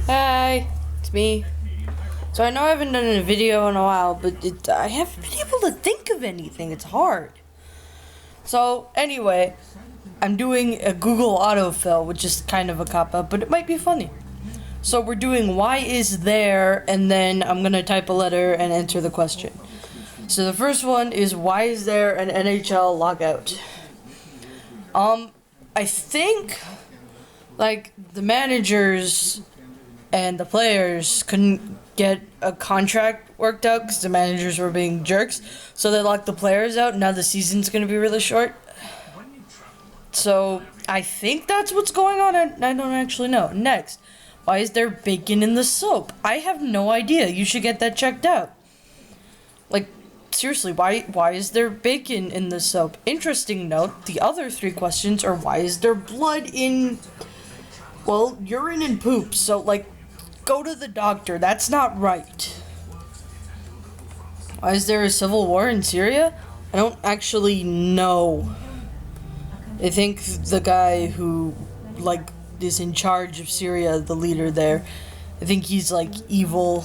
Hi, it's me. So I know I haven't done a video in a while, but I haven't been able to think of anything. It's hard. So anyway, I'm doing a Google autofill, which is kind of a cop-out, but it might be funny. So we're doing why is there, and then I'm gonna type a letter and enter the question. So the first one is why is there an NHL logout? I think like the managers and the players couldn't get a contract worked out because the managers were being jerks, so they locked the players out. Now the season's gonna be really short, so I think that's what's going on. I don't actually know. Next, why is there bacon in the soap? I have no idea. You should get that checked out. Like, seriously, why is there bacon in the soap? Interesting note, the other three questions are why is there blood in, well, urine and poop, so like, go to the doctor, that's not right. Why is there a civil war in Syria? I don't actually know. I think the guy who, like, is in charge of Syria, the leader there, I think he's, like, evil.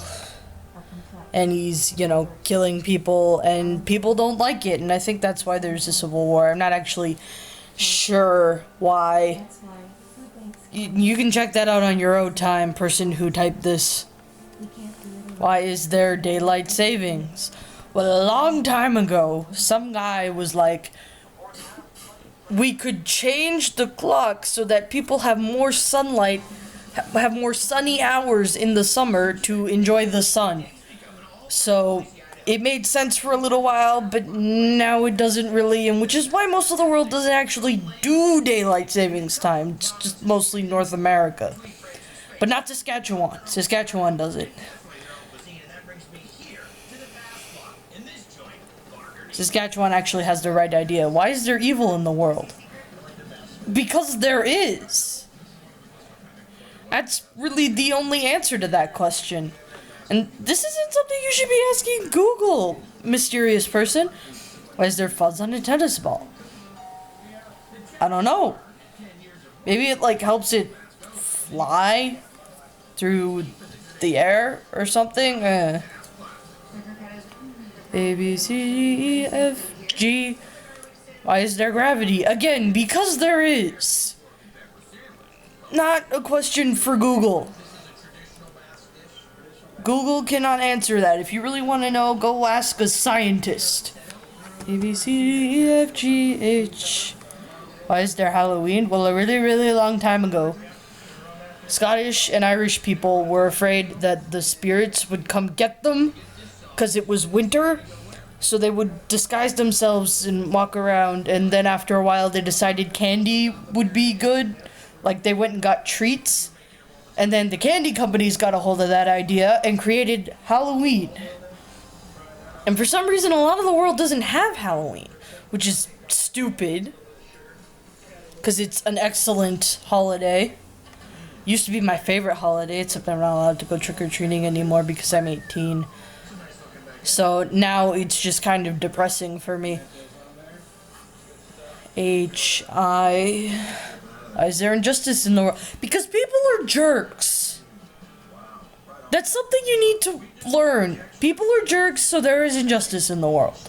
And he's, you know, killing people, and people don't like it, and I think that's why there's a civil war. I'm not actually sure why. You can check that out on your own time, person who typed this. Why is there daylight savings? Well, a long time ago, some guy was like, we could change the clock so that people have more sunlight, have more sunny hours in the summer to enjoy the sun. So it made sense for a little while, but now it doesn't really, and which is why most of the world doesn't actually do daylight savings time. It's just mostly North America. But not Saskatchewan. Saskatchewan does it. Saskatchewan actually has the right idea. Why is there evil in the world? Because there is. That's really the only answer to that question. And this isn't something you should be asking Google, mysterious person. Why is there fuzz on a tennis ball? I don't know. Maybe it like helps it fly through the air or something. A, B, C, D, E, F, G. Why is there gravity? Again, because there is. Not a question for Google. Google cannot answer that. If you really want to know, go ask a scientist. A, B, C, D, E, F, G, H. Why is there Halloween? Well, a really, really long time ago, Scottish and Irish people were afraid that the spirits would come get them because it was winter. So they would disguise themselves and walk around. And then after a while, they decided candy would be good. Like, they went and got treats. And then the candy companies got a hold of that idea and created Halloween. And for some reason, a lot of the world doesn't have Halloween, which is stupid. Because it's an excellent holiday. Used to be my favorite holiday, except I'm not allowed to go trick-or-treating anymore because I'm 18. So now it's just kind of depressing for me. H-I... Why is there injustice in the world? Because people are jerks. That's something you need to learn. People are jerks, so there is injustice in the world.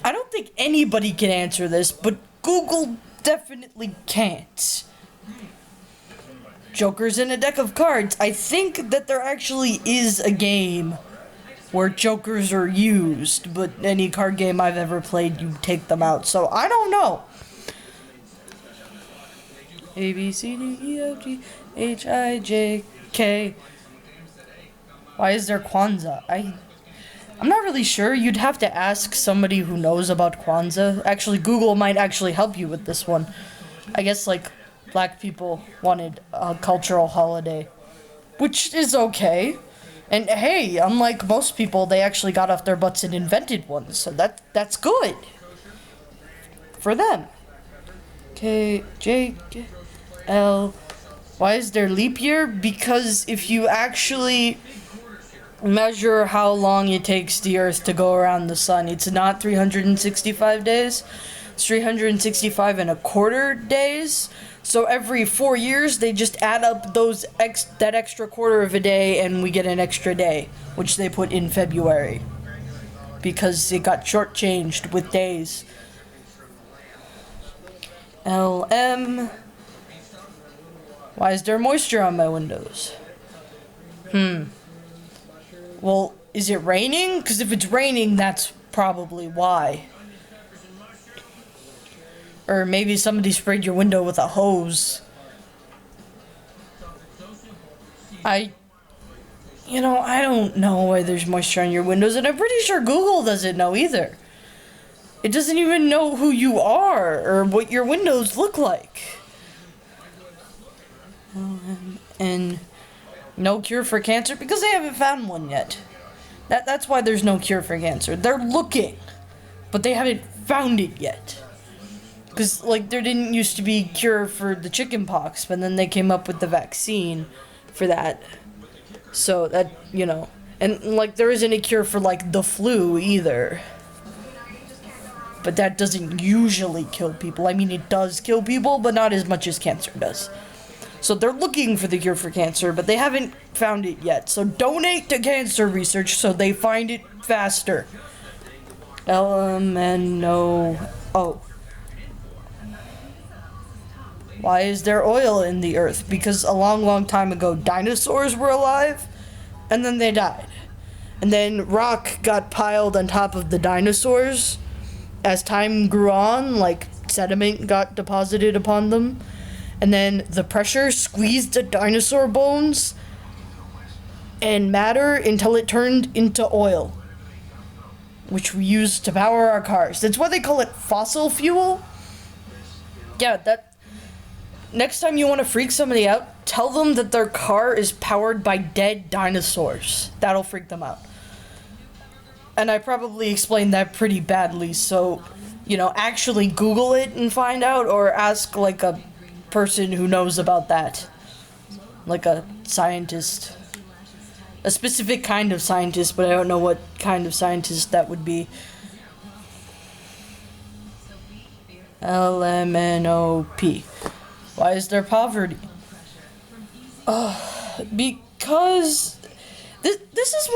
I don't think anybody can answer this, but Google definitely can't. Jokers in a deck of cards. I think that there actually is a game where jokers are used, but any card game I've ever played, you take them out. So I don't know. A, B, C, D, E, F, G, H, I, J, K. Why is there Kwanzaa? I'm not really sure. You'd have to ask somebody who knows about Kwanzaa. Actually, Google might actually help you with this one. I guess, like, black people wanted a cultural holiday, which is okay. And hey, unlike most people, they actually got off their butts and invented one, so that's good for them. K, J, K, L. Why is there leap year? Because if you actually measure how long it takes the Earth to go around the sun, it's not 365 days. It's 365 and a quarter days. So every 4 years, they just add up that extra quarter of a day, and we get an extra day, which they put in February. Because it got shortchanged with days. LM. Why is there moisture on my windows? Well, is it raining? Because if it's raining, that's probably why. Or maybe somebody sprayed your window with a hose. I don't know why there's moisture on your windows, and I'm pretty sure Google doesn't know either. It doesn't even know who you are or what your windows look like. And no cure for cancer because they haven't found one yet. That's why there's no cure for cancer. They're looking, but they haven't found it yet. Because, like, there didn't used to be cure for the chicken pox, but then they came up with the vaccine for that. So that, and, like, there isn't a cure for, like, the flu either. But that doesn't usually kill people. I mean, it does kill people, but not as much as cancer does. So they're looking for the cure for cancer, but they haven't found it yet. So donate to cancer research so they find it faster. LMNO. Why is there oil in the earth? Because a long, long time ago, dinosaurs were alive, and then they died. And then rock got piled on top of the dinosaurs. As time grew on, like, sediment got deposited upon them. And then the pressure squeezed the dinosaur bones and matter until it turned into oil, which we use to power our cars. That's why they call it fossil fuel. Yeah, next time you want to freak somebody out, tell them that their car is powered by dead dinosaurs. That'll freak them out. And I probably explained that pretty badly, so, actually Google it and find out, or ask, like, a person who knows about that. Like a scientist. A specific kind of scientist, but I don't know what kind of scientist that would be. LMNOP. Why is there poverty? Because this is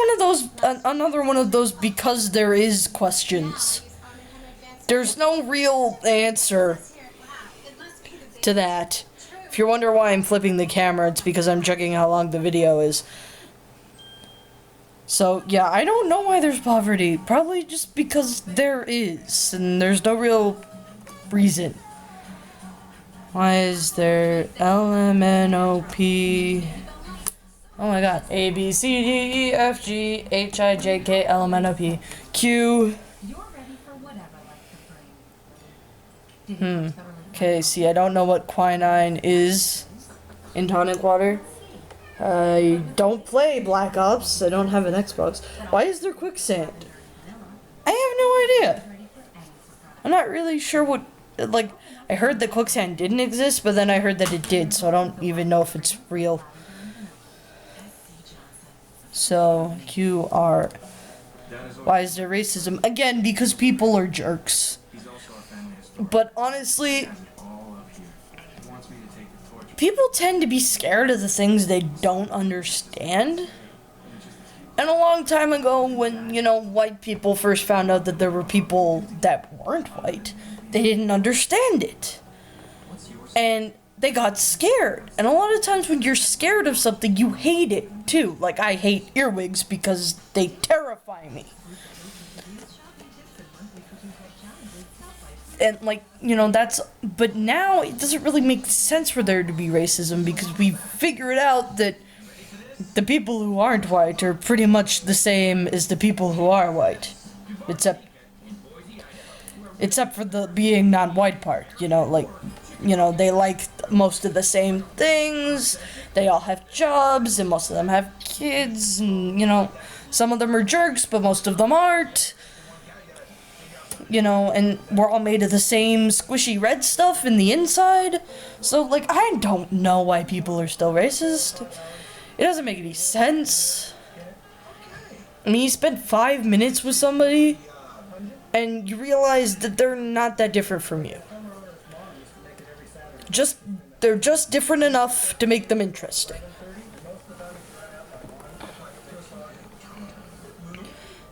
another one of those because there is questions. There's no real answer to that. If you wonder why I'm flipping the camera, it's because I'm checking how long the video is. So, yeah, I don't know why there's poverty. Probably just because there is, and there's no real reason. Why is there LMNOP? Oh my god. A, B, C, D, E, F, G, H, I, J, K, L, M, N, O, P, Q. Okay, see, I don't know what quinine is in tonic water. I don't play Black Ops. I don't have an Xbox. Why is there quicksand? I have no idea. I'm not really sure what, like, I heard that quicksand didn't exist, but then I heard that it did, so I don't even know if it's real. So, QR. Why is there racism? Again, because people are jerks. But honestly, people tend to be scared of the things they don't understand. And a long time ago, when, white people first found out that there were people that weren't white, they didn't understand it. And they got scared. And a lot of times when you're scared of something, you hate it, too. Like, I hate earwigs because they terrify me. And, like, but now it doesn't really make sense for there to be racism because we figured out that the people who aren't white are pretty much the same as the people who are white. Except for the being non-white part, they like most of the same things, they all have jobs, and most of them have kids, and, some of them are jerks, but most of them aren't. And we're all made of the same squishy red stuff in the inside. So, like, I don't know why people are still racist. It doesn't make any sense. I mean, you spend 5 minutes with somebody, and you realize that they're not that different from you. Just They're just different enough to make them interesting.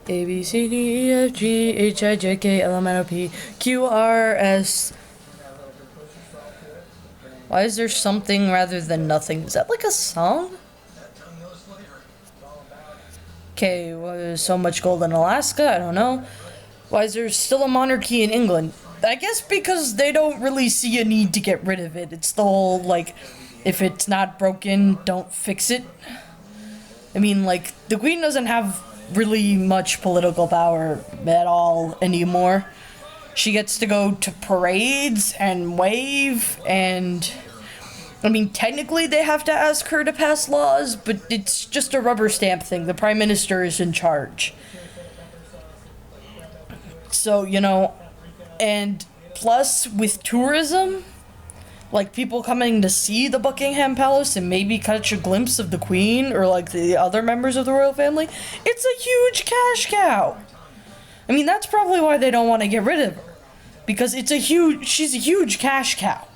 A, B, C, D, E, F, G, H, I, J, K, L, M, N, O, P, Q, R, S. Why is there something rather than nothing? Is that like a song? Okay, so much gold in Alaska? I don't know. Why is there still a monarchy in England? I guess because they don't really see a need to get rid of it. It's the whole, like, if it's not broken, don't fix it. I mean, like, the Queen doesn't have really much political power at all anymore. She gets to go to parades and wave, and I mean, technically they have to ask her to pass laws, but it's just a rubber stamp thing. The Prime Minister is in charge. So, you know, and plus with tourism, like people coming to see the Buckingham Palace and maybe catch a glimpse of the Queen or like the other members of the royal family, it's a huge cash cow. I mean, that's probably why they don't want to get rid of her. Because she's a huge cash cow.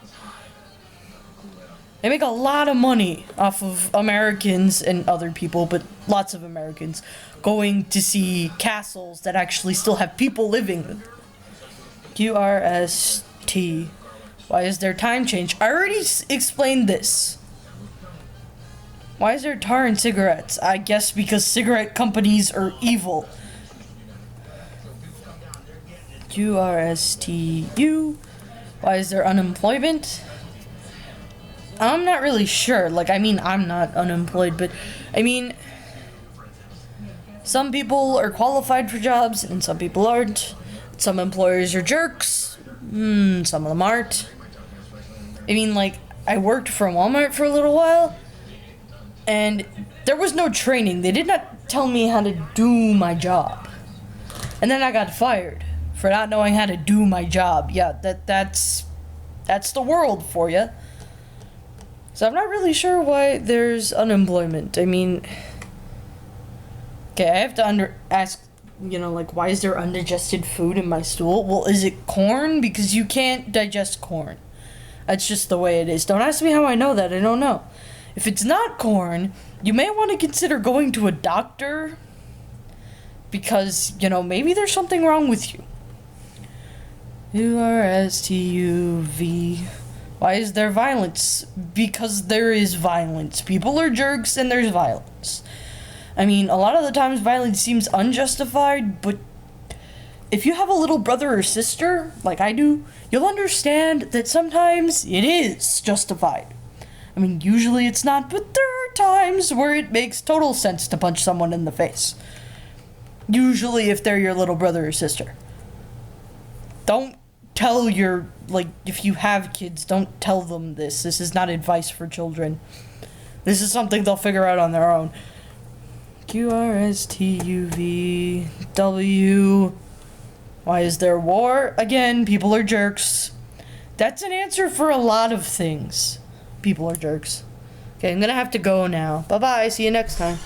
They make a lot of money off of Americans and other people, but lots of Americans going to see castles that actually still have people living in them. QRST. Why is there time change? I already explained this. Why is there tar in cigarettes? I guess because cigarette companies are evil. QRSTU. Why is there unemployment? I'm not really sure. Like, I mean, I'm not unemployed, but I mean, some people are qualified for jobs and some people aren't. Some employers are jerks. Some of them aren't. I mean, like, I worked for Walmart for a little while, and there was no training. They did not tell me how to do my job. And then I got fired for not knowing how to do my job. Yeah, that's the world for you. So I'm not really sure why there's unemployment. I mean, okay, I have to ask, you know, like, why is there undigested food in my stool? Well, is it corn? Because you can't digest corn. That's just the way it is. Don't ask me how I know that. I don't know. If it's not corn, you may want to consider going to a doctor because, you know, maybe there's something wrong with you. URSTUV. Why is there violence? Because there is violence. People are jerks and there's violence. I mean, a lot of the times violence seems unjustified, but if you have a little brother or sister, like I do, you'll understand that sometimes it is justified. I mean, usually it's not, but there are times where it makes total sense to punch someone in the face. Usually if they're your little brother or sister. Don't tell your, like, if you have kids, don't tell them this. This is not advice for children. This is something they'll figure out on their own. QRSTUVW. Why is there war? Again, people are jerks. That's an answer for a lot of things. People are jerks. Okay, I'm gonna have to go now. Bye-bye. See you next time.